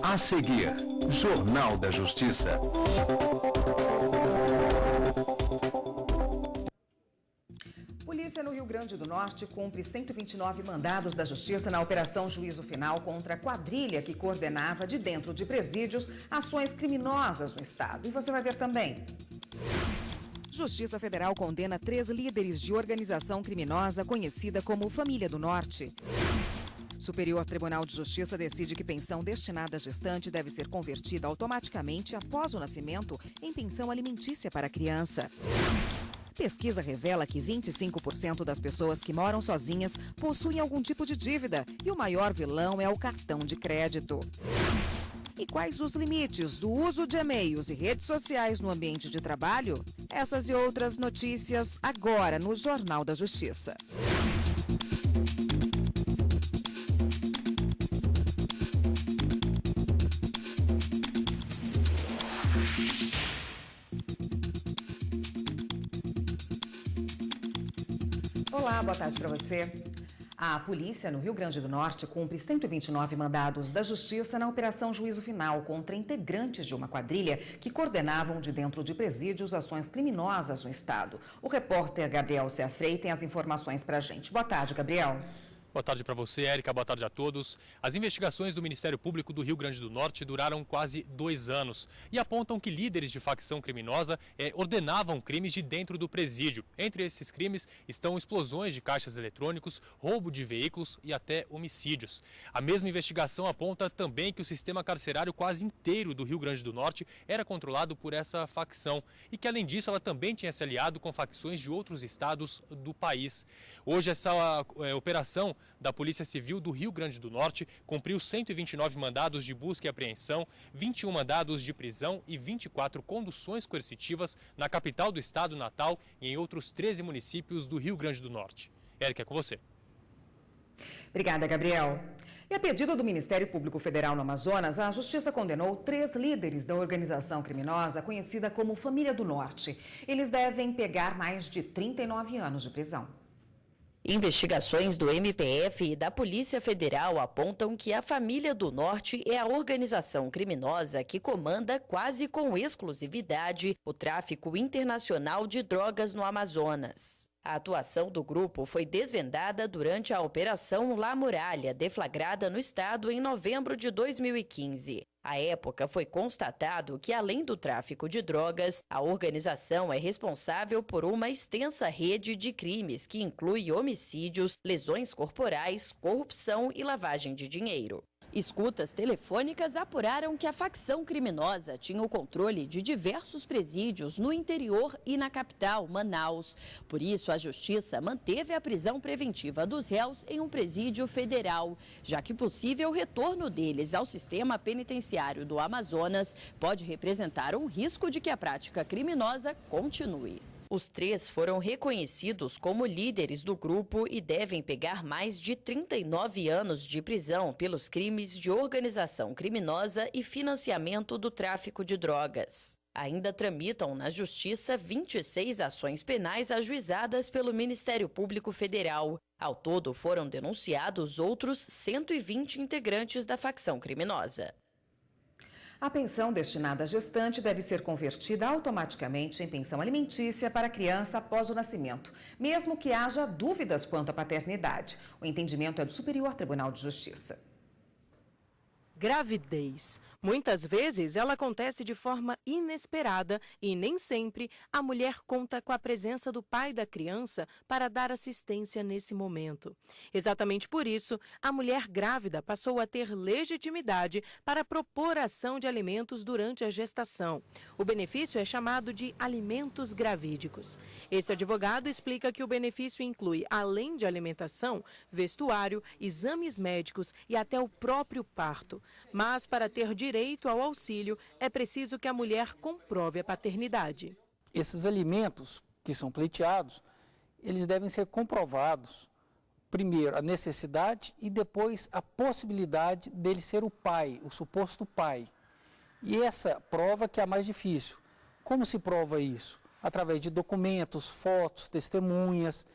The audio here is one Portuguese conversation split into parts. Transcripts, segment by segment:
A seguir, Jornal da Justiça. Polícia no Rio Grande do Norte cumpre 129 mandados da Justiça na Operação Juízo Final contra a quadrilha que coordenava de dentro de presídios ações criminosas no estado. E você vai ver também. Justiça Federal condena 3 líderes de organização criminosa conhecida como Família do Norte. Superior Tribunal de Justiça decide que pensão destinada à gestante deve ser convertida automaticamente após o nascimento em pensão alimentícia para a criança. Pesquisa revela que 25% das pessoas que moram sozinhas possuem algum tipo de dívida e o maior vilão é o cartão de crédito. E quais os limites do uso de e-mails e redes sociais no ambiente de trabalho? Essas e outras notícias agora no Jornal da Justiça. Olá, boa tarde para você. A polícia no Rio Grande do Norte cumpre 129 mandados da Justiça na Operação Juízo Final contra integrantes de uma quadrilha que coordenavam de dentro de presídios ações criminosas no estado. O repórter Gabriel Seafrei tem as informações para a gente. Boa tarde, Gabriel. Boa tarde para você, Érica. Boa tarde a todos. As investigações do Ministério Público do Rio Grande do Norte duraram quase 2 anos e apontam que líderes de facção criminosa ordenavam crimes de dentro do presídio. Entre esses crimes estão explosões de caixas eletrônicos, roubo de veículos e até homicídios. A mesma investigação aponta também que o sistema carcerário quase inteiro do Rio Grande do Norte era controlado por essa facção e que, além disso, ela também tinha se aliado com facções de outros estados do país. Hoje, essa operação da Polícia Civil do Rio Grande do Norte cumpriu 129 mandados de busca e apreensão, 21 mandados de prisão e 24 conduções coercitivas na capital do estado, Natal, e em outros 13 municípios do Rio Grande do Norte. Érica, é com você. Obrigada, Gabriel. E a pedido do Ministério Público Federal no Amazonas, a Justiça condenou 3 líderes da organização criminosa conhecida como Família do Norte. Eles devem pegar mais de 39 anos de prisão. Investigações do MPF e da Polícia Federal apontam que a Família do Norte é a organização criminosa que comanda quase com exclusividade o tráfico internacional de drogas no Amazonas. A atuação do grupo foi desvendada durante a Operação La Muralha, deflagrada no estado em novembro de 2015. À época, foi constatado que, além do tráfico de drogas, a organização é responsável por uma extensa rede de crimes que inclui homicídios, lesões corporais, corrupção e lavagem de dinheiro. Escutas telefônicas apuraram que a facção criminosa tinha o controle de diversos presídios no interior e na capital, Manaus. Por isso, a Justiça manteve a prisão preventiva dos réus em um presídio federal, já que possível retorno deles ao sistema penitenciário do Amazonas pode representar um risco de que a prática criminosa continue. Os 3 foram reconhecidos como líderes do grupo e devem pegar mais de 39 anos de prisão pelos crimes de organização criminosa e financiamento do tráfico de drogas. Ainda tramitam na Justiça 26 ações penais ajuizadas pelo Ministério Público Federal. Ao todo, foram denunciados outros 120 integrantes da facção criminosa. A pensão destinada à gestante deve ser convertida automaticamente em pensão alimentícia para a criança após o nascimento, mesmo que haja dúvidas quanto à paternidade. O entendimento é do Superior Tribunal de Justiça. Gravidez. Muitas vezes ela acontece de forma inesperada e nem sempre a mulher conta com a presença do pai da criança para dar assistência nesse momento. Exatamente por isso, a mulher grávida passou a ter legitimidade para propor a ação de alimentos durante a gestação. O benefício é chamado de alimentos gravídicos. Esse advogado explica que o benefício inclui, além de alimentação, vestuário, exames médicos e até o próprio parto. Mas, para ter direito ao auxílio, é preciso que a mulher comprove a paternidade. Esses alimentos que são pleiteados, eles devem ser comprovados, primeiro, a necessidade e depois a possibilidade dele ser o pai, o suposto pai. E essa prova que é a mais difícil. Como se prova isso? Através de documentos, fotos, testemunhas,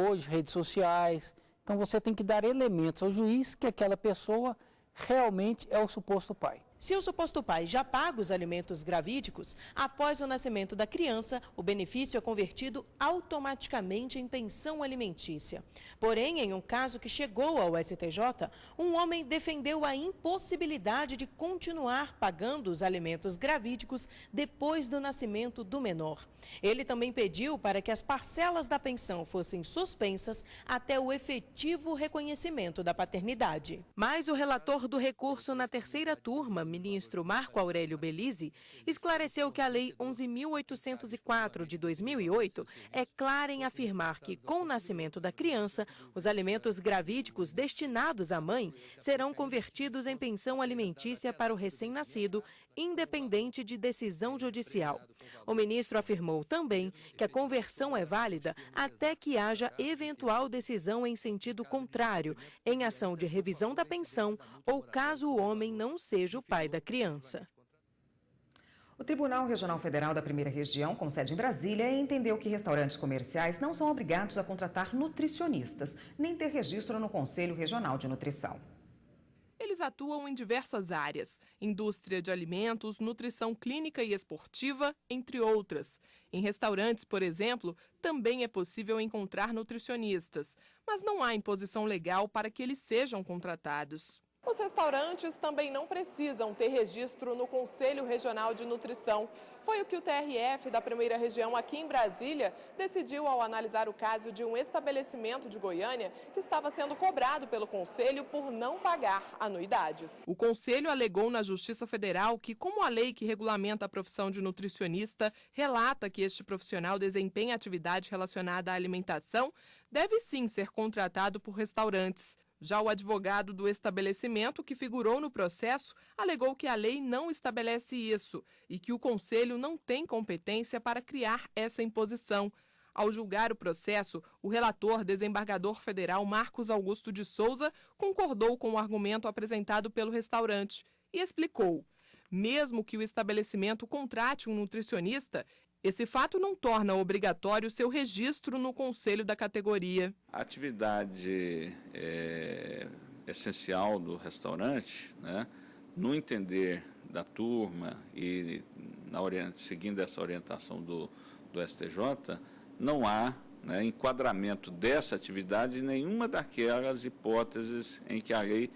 hoje redes sociais. Então você tem que dar elementos ao juiz que aquela pessoa realmente é o suposto pai. Se o suposto pai já paga os alimentos gravídicos, após o nascimento da criança, o benefício é convertido automaticamente em pensão alimentícia. Porém, em um caso que chegou ao STJ, um homem defendeu a impossibilidade de continuar pagando os alimentos gravídicos depois do nascimento do menor. Ele também pediu para que as parcelas da pensão fossem suspensas até o efetivo reconhecimento da paternidade. Mas o relator do recurso na terceira turma, ministro Marco Aurélio Belize, esclareceu que a Lei 11.804 de 2008 é clara em afirmar que, com o nascimento da criança, os alimentos gravídicos destinados à mãe serão convertidos em pensão alimentícia para o recém-nascido, independente de decisão judicial. O ministro afirmou também que a conversão é válida até que haja eventual decisão em sentido contrário, em ação de revisão da pensão ou caso o homem não seja o pai da criança. O Tribunal Regional Federal da Primeira Região, com sede em Brasília, entendeu que restaurantes comerciais não são obrigados a contratar nutricionistas, nem ter registro no Conselho Regional de Nutrição. Eles atuam em diversas áreas: indústria de alimentos, nutrição clínica e esportiva, entre outras. Em restaurantes, por exemplo, também é possível encontrar nutricionistas, mas não há imposição legal para que eles sejam contratados. Os restaurantes também não precisam ter registro no Conselho Regional de Nutrição. Foi o que o TRF da Primeira Região aqui em Brasília decidiu ao analisar o caso de um estabelecimento de Goiânia que estava sendo cobrado pelo Conselho por não pagar anuidades. O Conselho alegou na Justiça Federal que, como a lei que regulamenta a profissão de nutricionista relata que este profissional desempenha atividade relacionada à alimentação, deve sim ser contratado por restaurantes. Já o advogado do estabelecimento, que figurou no processo, alegou que a lei não estabelece isso e que o Conselho não tem competência para criar essa imposição. Ao julgar o processo, o relator, desembargador federal Marcos Augusto de Souza, concordou com o argumento apresentado pelo restaurante e explicou: mesmo que o estabelecimento contrate um nutricionista, esse fato não torna obrigatório seu registro no conselho da categoria. A atividade essencial do restaurante, né, no entender da turma e seguindo essa orientação do STJ, não há, né, enquadramento dessa atividade em nenhuma daquelas hipóteses em que a lei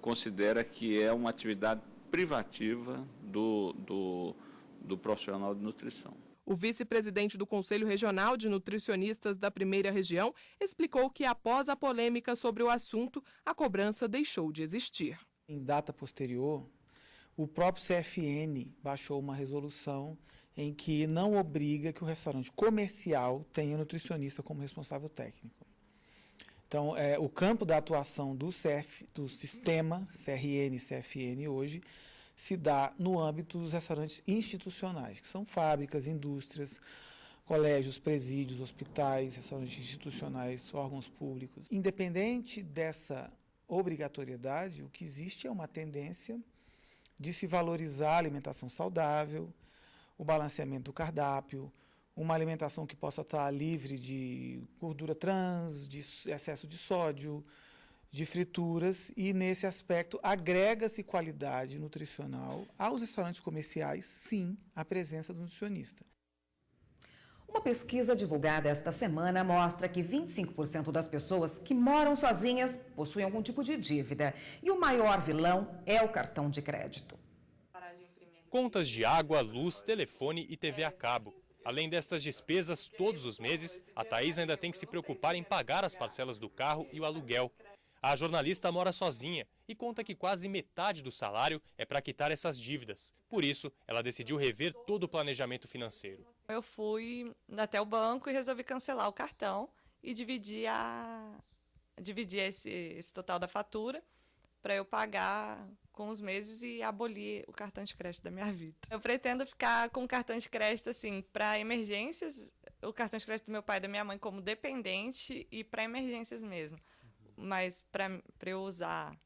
considera que é uma atividade privativa do profissional de nutrição. O vice-presidente do Conselho Regional de Nutricionistas da Primeira Região explicou que, após a polêmica sobre o assunto, a cobrança deixou de existir. Em data posterior, o próprio CFN baixou uma resolução em que não obriga que o restaurante comercial tenha nutricionista como responsável técnico. Então, o campo da atuação do sistema CRN e CFN hoje se dá no âmbito dos restaurantes institucionais, que são fábricas, indústrias, colégios, presídios, hospitais, restaurantes institucionais, órgãos públicos. Independente dessa obrigatoriedade, o que existe é uma tendência de se valorizar a alimentação saudável, o balanceamento do cardápio, uma alimentação que possa estar livre de gordura trans, de excesso de sódio, de frituras, e nesse aspecto agrega-se qualidade nutricional aos restaurantes comerciais, sim, a presença do nutricionista. Uma pesquisa divulgada esta semana mostra que 25% das pessoas que moram sozinhas possuem algum tipo de dívida. E o maior vilão é o cartão de crédito. Contas de água, luz, telefone e TV a cabo. Além destas despesas, todos os meses, a Thaís ainda tem que se preocupar em pagar as parcelas do carro e o aluguel. A jornalista mora sozinha e conta que quase metade do salário é para quitar essas dívidas. Por isso, ela decidiu rever todo o planejamento financeiro. Eu fui até o banco e resolvi cancelar o cartão e dividir esse total da fatura para eu pagar com os meses e abolir o cartão de crédito da minha vida. Eu pretendo ficar com o cartão de crédito assim para emergências, o cartão de crédito do meu pai e da minha mãe como dependente e para emergências mesmo. Mas para eu usar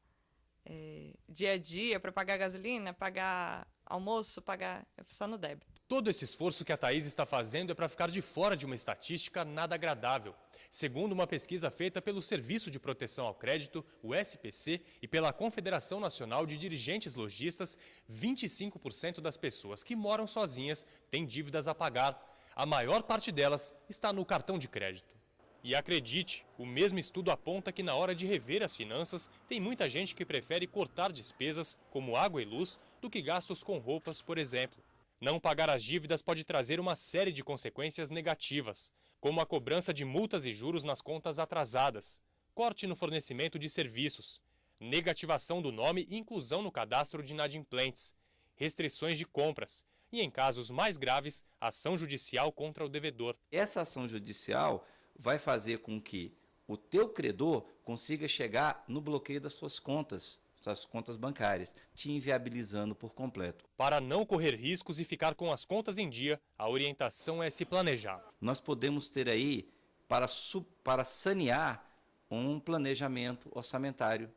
dia a dia, para pagar gasolina, pagar almoço, pagar só no débito. Todo esse esforço que a Thaís está fazendo é para ficar de fora de uma estatística nada agradável. Segundo uma pesquisa feita pelo Serviço de Proteção ao Crédito, o SPC, e pela Confederação Nacional de Dirigentes Lojistas, 25% das pessoas que moram sozinhas têm dívidas a pagar. A maior parte delas está no cartão de crédito. E acredite, o mesmo estudo aponta que na hora de rever as finanças, tem muita gente que prefere cortar despesas, como água e luz, do que gastos com roupas, por exemplo. Não pagar as dívidas pode trazer uma série de consequências negativas, como a cobrança de multas e juros nas contas atrasadas, corte no fornecimento de serviços, negativação do nome e inclusão no cadastro de inadimplentes, restrições de compras e, em casos mais graves, ação judicial contra o devedor. Essa ação judicial vai fazer com que o teu credor consiga chegar no bloqueio das suas contas bancárias, te inviabilizando por completo. Para não correr riscos e ficar com as contas em dia, a orientação é se planejar. Nós podemos ter aí, para sanear, um planejamento orçamentário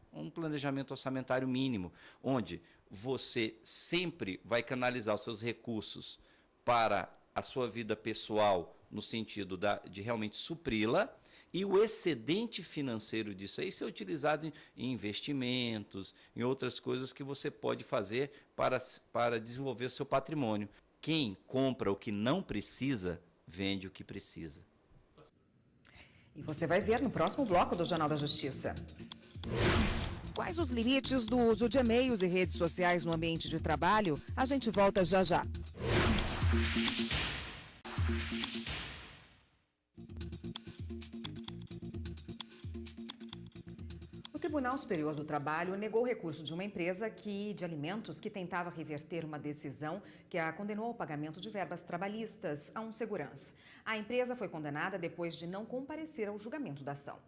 mínimo, onde você sempre vai canalizar os seus recursos para a sua vida pessoal, no sentido de realmente supri-la, e o excedente financeiro disso aí ser utilizado em investimentos, em outras coisas que você pode fazer para desenvolver o seu patrimônio. Quem compra o que não precisa, vende o que precisa. E você vai ver no próximo bloco do Jornal da Justiça. Quais os limites do uso de e-mails e redes sociais no ambiente de trabalho? A gente volta já já. O Tribunal Superior do Trabalho negou o recurso de uma empresa de alimentos que tentava reverter uma decisão que a condenou ao pagamento de verbas trabalhistas a um segurança. A empresa foi condenada depois de não comparecer ao julgamento da ação.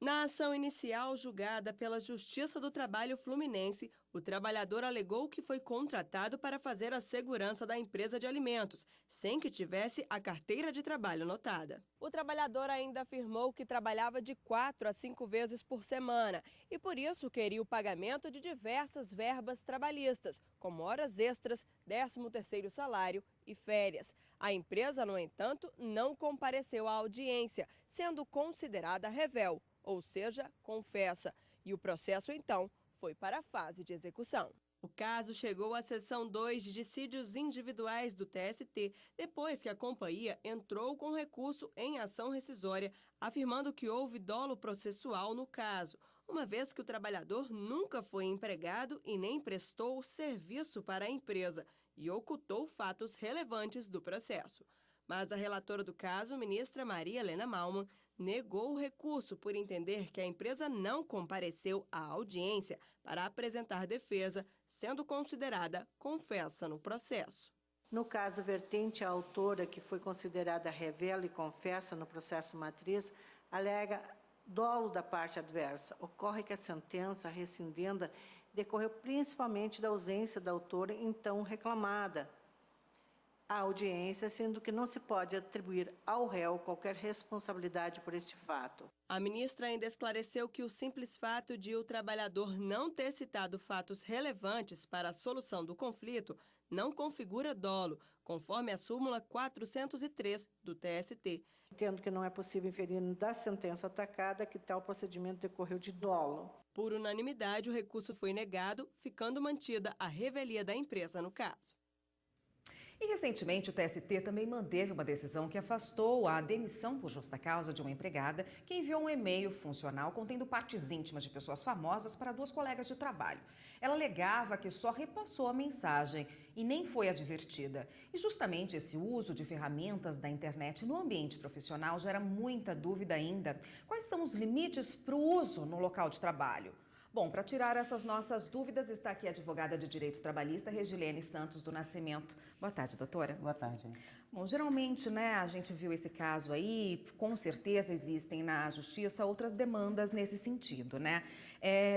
Na ação inicial julgada pela Justiça do Trabalho Fluminense, o trabalhador alegou que foi contratado para fazer a segurança da empresa de alimentos, sem que tivesse a carteira de trabalho anotada. O trabalhador ainda afirmou que trabalhava de 4 a 5 vezes por semana e, por isso, queria o pagamento de diversas verbas trabalhistas, como horas extras, 13º salário e férias. A empresa, no entanto, não compareceu à audiência, sendo considerada rével, ou seja, confessa, e o processo, então, foi para a fase de execução. O caso chegou à seção 2 de dissídios individuais do TST, depois que a companhia entrou com recurso em ação rescisória, afirmando que houve dolo processual no caso, uma vez que o trabalhador nunca foi empregado e nem prestou serviço para a empresa e ocultou fatos relevantes do processo. Mas a relatora do caso, ministra Maria Helena Malman, negou o recurso por entender que a empresa não compareceu à audiência para apresentar defesa, sendo considerada confessa no processo. No caso vertente, a autora, que foi considerada revela e confessa no processo matriz, alega dolo da parte adversa. Ocorre que a sentença rescindida decorreu principalmente da ausência da autora então reclamada à audiência, sendo que não se pode atribuir ao réu qualquer responsabilidade por este fato. A ministra ainda esclareceu que o simples fato de o trabalhador não ter citado fatos relevantes para a solução do conflito não configura dolo, conforme a súmula 403 do TST. Entendo que não é possível inferir da sentença atacada que tal procedimento decorreu de dolo. Por unanimidade, o recurso foi negado, ficando mantida a revelia da empresa no caso. E recentemente o TST também manteve uma decisão que afastou a demissão por justa causa de uma empregada que enviou um e-mail funcional contendo partes íntimas de pessoas famosas para 2 colegas de trabalho. Ela alegava que só repassou a mensagem e nem foi advertida. E justamente esse uso de ferramentas da internet no ambiente profissional gera muita dúvida ainda. Quais são os limites para o uso no local de trabalho? Bom, para tirar essas nossas dúvidas, está aqui a advogada de Direito Trabalhista, Regilene Santos do Nascimento. Boa tarde, doutora. Boa tarde. Bom, geralmente, a gente viu esse caso aí, com certeza existem na Justiça outras demandas nesse sentido,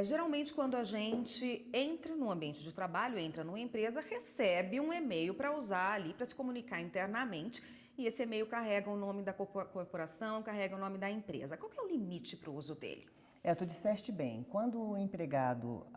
geralmente, quando a gente entra no ambiente de trabalho, entra numa empresa, recebe um e-mail para usar ali, para se comunicar internamente, e esse e-mail carrega o nome da corporação, carrega o nome da empresa. Qual que é o limite para o uso dele? Tu disseste bem, quando o empregado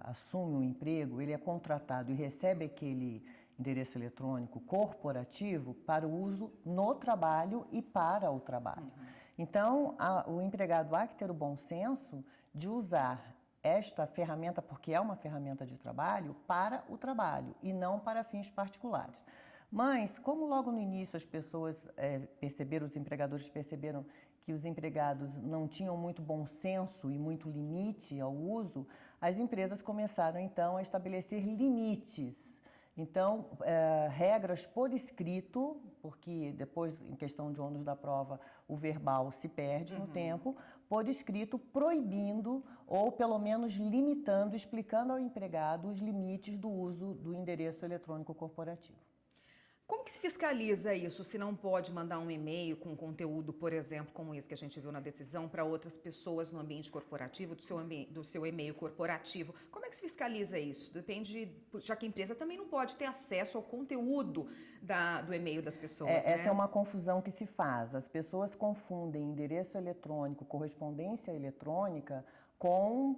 assume um emprego, ele é contratado e recebe aquele endereço eletrônico corporativo para o uso no trabalho e para o trabalho. Então, o empregado há que ter o bom senso de usar esta ferramenta, porque é uma ferramenta de trabalho, para o trabalho e não para fins particulares. Mas, como logo no início as pessoas os empregadores perceberam que os empregados não tinham muito bom senso e muito limite ao uso, as empresas começaram então a estabelecer limites. Então, regras por escrito, porque depois, em questão de ônus da prova, o verbal se perde no tempo, por escrito, proibindo ou pelo menos limitando, explicando ao empregado os limites do uso do endereço eletrônico corporativo. Como que se fiscaliza isso, se não pode mandar um e-mail com conteúdo, por exemplo, como esse que a gente viu na decisão, para outras pessoas no ambiente corporativo, do seu e-mail corporativo? Como é que se fiscaliza isso? Depende, já que a empresa também não pode ter acesso ao conteúdo do e-mail das pessoas, né? Essa é uma confusão que se faz. As pessoas confundem endereço eletrônico, correspondência eletrônica, com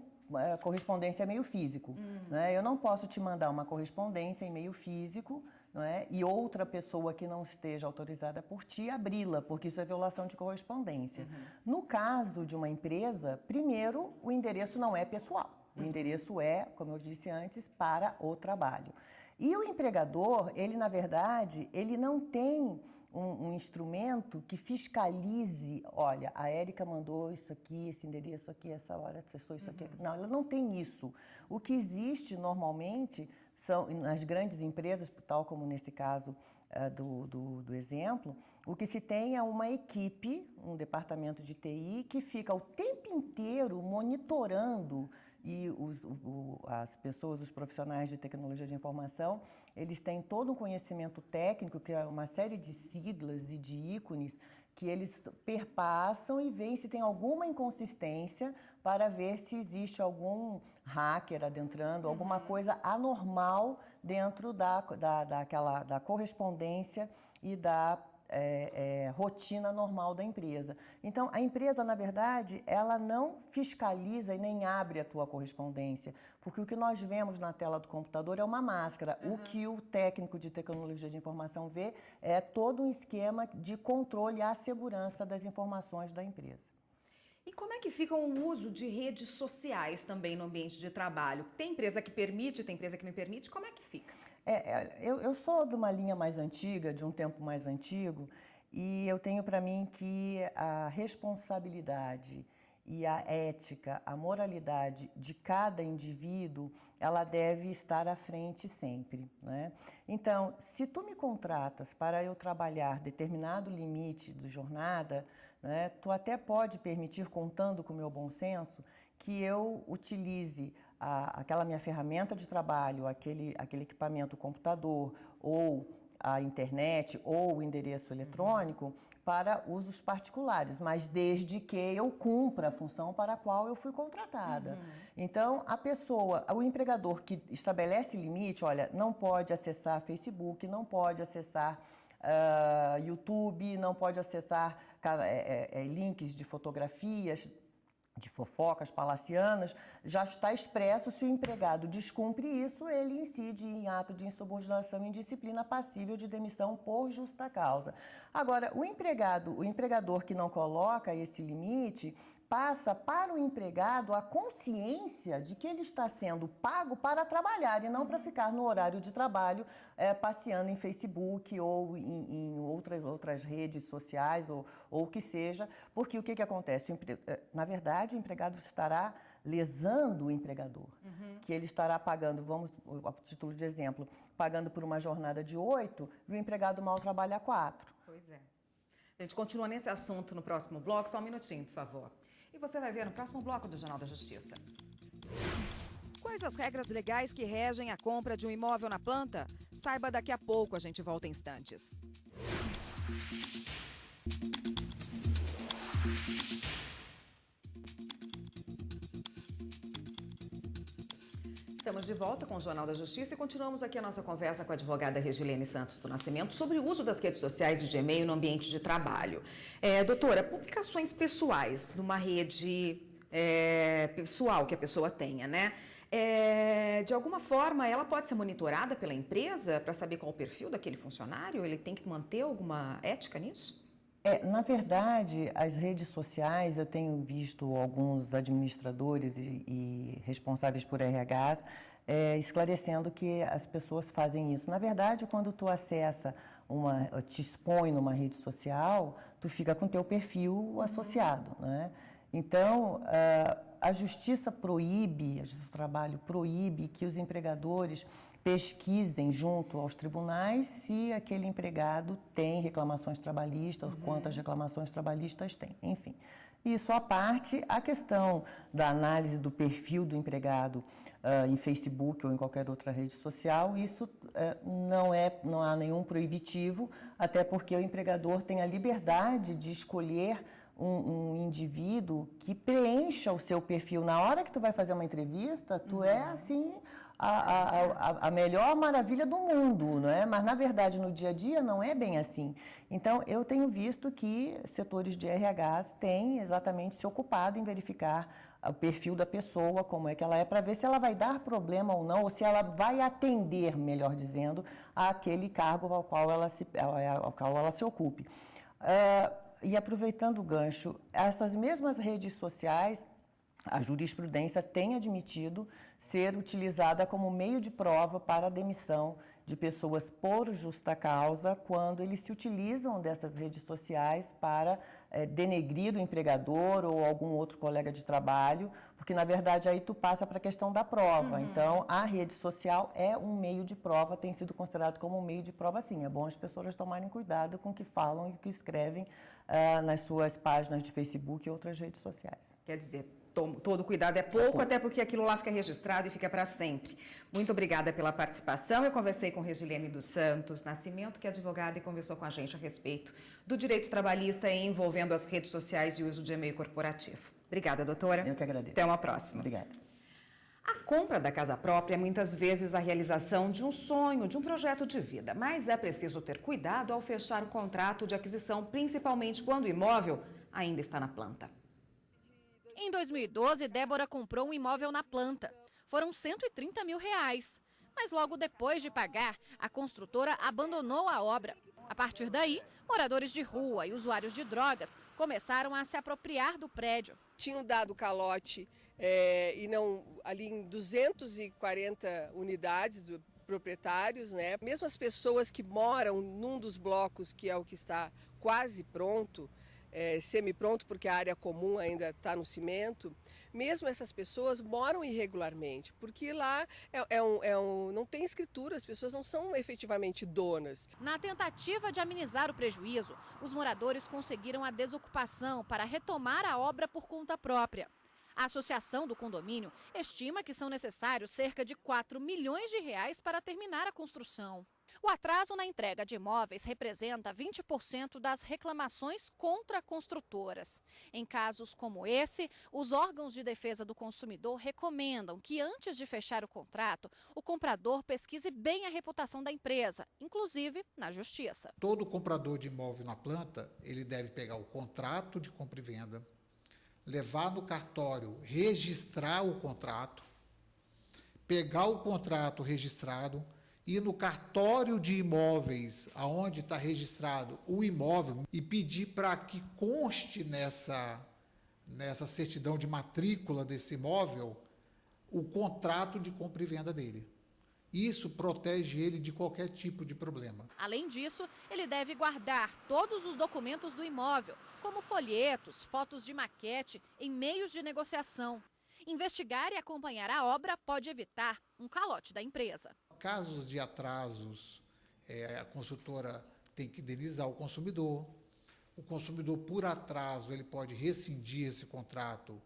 correspondência e-mail físico. Né? Eu não posso te mandar uma correspondência em e-mail físico, não é? E outra pessoa que não esteja autorizada por ti abri-la, porque isso é violação de correspondência. No caso de uma empresa, primeiro, o endereço não é pessoal. O endereço é, como eu disse antes, para o trabalho. E o empregador, ele, na verdade, ele não tem um instrumento que fiscalize, olha, a Érica mandou isso aqui, esse endereço aqui, essa hora acessou isso aqui. Não, ela não tem isso. O que existe normalmente são, nas grandes empresas, tal como nesse caso do exemplo, o que se tem é uma equipe, um departamento de TI, que fica o tempo inteiro monitorando e as pessoas, os profissionais de tecnologia de informação, eles têm todo um conhecimento técnico, que é uma série de siglas e de ícones, que eles perpassam e veem se tem alguma inconsistência para ver se existe algum hacker adentrando, alguma coisa anormal dentro da correspondência e da rotina normal da empresa. Então, a empresa, na verdade, ela não fiscaliza e nem abre a tua correspondência, porque o que nós vemos na tela do computador é uma máscara. O que o técnico de tecnologia de informação vê é todo um esquema de controle à segurança das informações da empresa. E como é que fica o uso de redes sociais também no ambiente de trabalho? Tem empresa que permite, tem empresa que não permite, como é que fica? Eu sou de uma linha mais antiga, de um tempo mais antigo, e eu tenho para mim que a responsabilidade e a ética, a moralidade de cada indivíduo, ela deve estar à frente sempre, né? Então, se tu me contratas para eu trabalhar determinado limite de jornada, né, tu até pode permitir, contando com o meu bom senso, que eu utilize aquela minha ferramenta de trabalho, aquele equipamento, o computador, ou a internet, ou o endereço eletrônico, para usos particulares, mas desde que eu cumpra a função para a qual eu fui contratada. Então, o empregador que estabelece limite, olha, não pode acessar Facebook, não pode acessar YouTube, não pode acessar links de fotografias, de fofocas palacianas, já está expresso. Se o empregado descumpre isso, ele incide em ato de insubordinação e indisciplina passível de demissão por justa causa. Agora, o empregador que não coloca esse limite, passa para o empregado a consciência de que ele está sendo pago para trabalhar e não para ficar no horário de trabalho passeando em Facebook ou em outras redes sociais ou o que seja, porque o que acontece? Na verdade, o empregado estará lesando o empregador, que ele estará pagando, vamos, a título de exemplo, pagando por uma jornada de 8 e o empregado mal trabalha 4. Pois é. A gente continua nesse assunto no próximo bloco, só um minutinho, por favor. E você vai ver no próximo bloco do Jornal da Justiça. Quais as regras legais que regem a compra de um imóvel na planta? Saiba daqui a pouco, a gente volta em instantes. Estamos de volta com o Jornal da Justiça e continuamos aqui a nossa conversa com a advogada Regilene Santos do Nascimento sobre o uso das redes sociais e de e-mail no ambiente de trabalho. Doutora, publicações pessoais numa rede pessoal que a pessoa tenha, né? De alguma forma, ela pode ser monitorada pela empresa para saber qual o perfil daquele funcionário? Ele tem que manter alguma ética nisso? Na verdade, as redes sociais, eu tenho visto alguns administradores e responsáveis por RHs esclarecendo que as pessoas fazem isso. Na verdade, quando tu acessa te expõe numa rede social, tu fica com teu perfil associado, né? Então, a Justiça proíbe, a Justiça do Trabalho proíbe que os empregadores pesquisem junto aos tribunais se aquele empregado tem reclamações trabalhistas, quantas reclamações trabalhistas tem, enfim. Isso à parte, a questão da análise do perfil do empregado em Facebook ou em qualquer outra rede social, isso não há nenhum proibitivo, até porque o empregador tem a liberdade de escolher um indivíduo que preencha o seu perfil. Na hora que tu vai fazer uma entrevista, tu é assim a melhor maravilha do mundo, não é? Mas na verdade no dia a dia não é bem assim. Então eu tenho visto que setores de RHs têm exatamente se ocupado em verificar o perfil da pessoa, como é que ela é, para ver se ela vai dar problema ou não, ou se ela vai atender, melhor dizendo, àquele cargo ao qual ela se ocupe. E aproveitando o gancho, essas mesmas redes sociais, a jurisprudência tem admitido ser utilizada como meio de prova para a demissão de pessoas por justa causa, quando eles se utilizam dessas redes sociais para denegrir o empregador ou algum outro colega de trabalho, porque, na verdade, aí tu passa para a questão da prova. Então, a rede social é um meio de prova, tem sido considerado como um meio de prova, sim. É bom as pessoas tomarem cuidado com o que falam e o que escrevem nas suas páginas de Facebook e outras redes sociais. Quer dizer, todo cuidado é pouco, até porque aquilo lá fica registrado e fica para sempre. Muito obrigada pela participação. Eu conversei com Regilene dos Santos Nascimento, que é advogada e conversou com a gente a respeito do direito trabalhista envolvendo as redes sociais e o uso de e-mail corporativo. Obrigada, doutora. Eu que agradeço. Até uma próxima. Obrigada. A compra da casa própria é muitas vezes a realização de um sonho, de um projeto de vida, mas é preciso ter cuidado ao fechar o contrato de aquisição, principalmente quando o imóvel ainda está na planta. Em 2012, Débora comprou um imóvel na planta. Foram R$130 mil. Mas logo depois de pagar, a construtora abandonou a obra. A partir daí, moradores de rua e usuários de drogas começaram a se apropriar do prédio. Tinham dado calote e não ali em 240 unidades de proprietários, né? Mesmo as pessoas que moram num dos blocos, que é o que está quase pronto, semi-pronto, porque a área comum ainda está no cimento, mesmo essas pessoas moram irregularmente, porque lá não tem escritura, as pessoas não são efetivamente donas. Na tentativa de amenizar o prejuízo, os moradores conseguiram a desocupação para retomar a obra por conta própria. A associação do condomínio estima que são necessários cerca de R$4 milhões para terminar a construção. O atraso na entrega de imóveis representa 20% das reclamações contra construtoras. Em casos como esse, os órgãos de defesa do consumidor recomendam que, antes de fechar o contrato, o comprador pesquise bem a reputação da empresa, inclusive na justiça. Todo comprador de imóvel na planta, ele deve pegar o contrato de compra e venda, levar no cartório, registrar o contrato, pegar o contrato registrado, ir no cartório de imóveis, aonde está registrado o imóvel, e pedir para que conste nessa certidão de matrícula desse imóvel o contrato de compra e venda dele. Isso protege ele de qualquer tipo de problema. Além disso, ele deve guardar todos os documentos do imóvel, como folhetos, fotos de maquete, em meios de negociação. Investigar e acompanhar a obra pode evitar um calote da empresa. Casos de atrasos, a construtora tem que indenizar o consumidor. O consumidor, por atraso, ele pode rescindir esse contrato,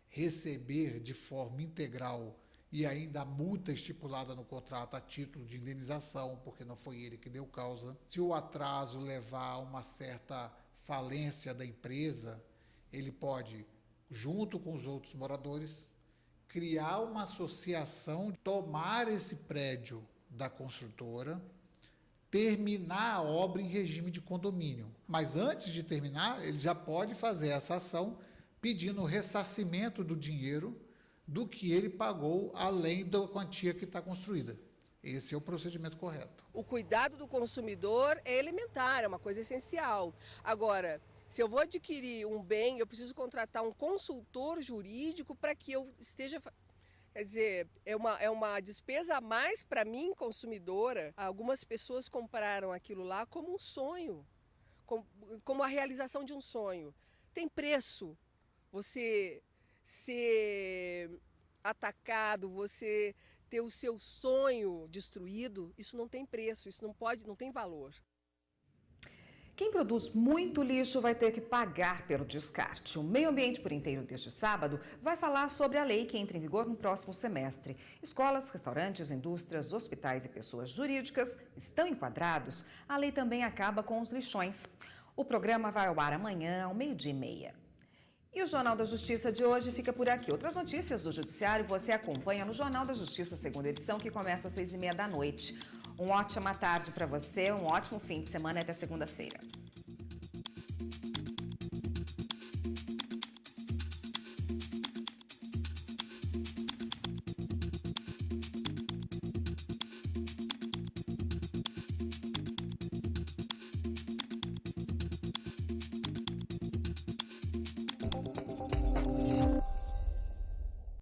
receber de forma integral e ainda a multa estipulada no contrato a título de indenização, porque não foi ele que deu causa. Se o atraso levar a uma certa falência da empresa, ele pode, junto com os outros moradores, criar uma associação, tomar esse prédio da construtora, terminar a obra em regime de condomínio. Mas antes de terminar, ele já pode fazer essa ação pedindo o ressarcimento do dinheiro do que ele pagou além da quantia que está construída. Esse é o procedimento correto. O cuidado do consumidor é elementar, é uma coisa essencial. Agora, se eu vou adquirir um bem, eu preciso contratar um consultor jurídico para que eu esteja... Quer dizer, é uma despesa a mais para mim, consumidora. Algumas pessoas compraram aquilo lá como um sonho, como a realização de um sonho. Tem preço você ser atacado, você ter o seu sonho destruído, isso não tem preço, isso não tem valor. Quem produz muito lixo vai ter que pagar pelo descarte. O Meio Ambiente por Inteiro deste sábado vai falar sobre a lei que entra em vigor no próximo semestre. Escolas, restaurantes, indústrias, hospitais e pessoas jurídicas estão enquadrados. A lei também acaba com os lixões. O programa vai ao ar amanhã, ao 12h30. E o Jornal da Justiça de hoje fica por aqui. Outras notícias do Judiciário você acompanha no Jornal da Justiça, segunda edição, que começa às 6h30 da noite. Uma ótima tarde para você, um ótimo fim de semana e até segunda-feira.